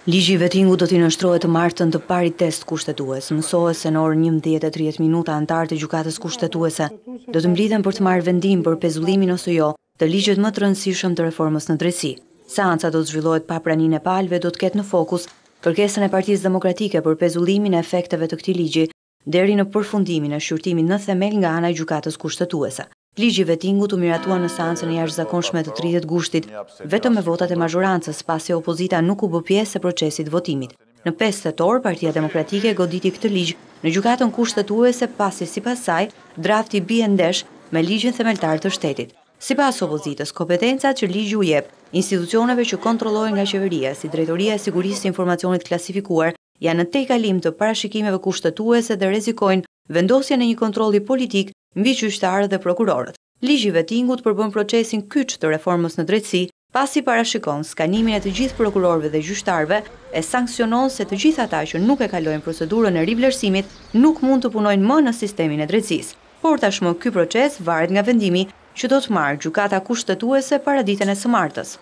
Ligji i vettingut do t'i nënshtrohet të martën të parit test kushtetues. Mësohet se në orën 11:30 anëtarët e gjykatës kushtetuese do të mblidhen për të marrë vendim për pezullimin ose jo të ligjet më të rëndësishëm të reformës në drejtësi. Seanca do të zhvillohet pa praninë e palëve, do të ketë në fokus kërkesën e Partisë Demokratike për pezullimin e efekteve të këtij ligji deri në përfundimin e shqyrtimit në themel nga ana e gjykatës kushtetuese. Ligji i vettingut u miratua në seancën e jashtëzakonshme të 30 gushtit, vetëm me votat e mazhorancës, pasi opozita nuk u bë pjesë e procesit votimit. Në 5 tetor, Partia Demokratike goditi këtë ligj në gjykatën kushtetuese pasi sipas saj drafti bie ndesh me ligjin themeltar të shtetit. Sipas opozitës, kompetencat që ligji u jep institucioneve që kontrollohen nga qeveria, si Drejtoria e Sigurisë së Informacionit Klasifikuar, janë në tejkalim të parashikimeve kushtetuese dhe rrezikojnë vendosjen e një kontrolli politik mbi gjyqtarët dhe prokurorët. Ligji i vettingut përbën procesin kyç të reformës në drejtësi, pasi parashikon skanimin e të gjithë prokurorëve dhe gjyqtarëve, e sanksionon se të gjithë ata që nuk e kalojnë procedurën e rivlerësimit nuk mund të punojnë më në sistemin e drejtësisë. Por tashmë ky proces varet nga vendimi që do të marrë gjykata kushtetuese para ditën e së martës.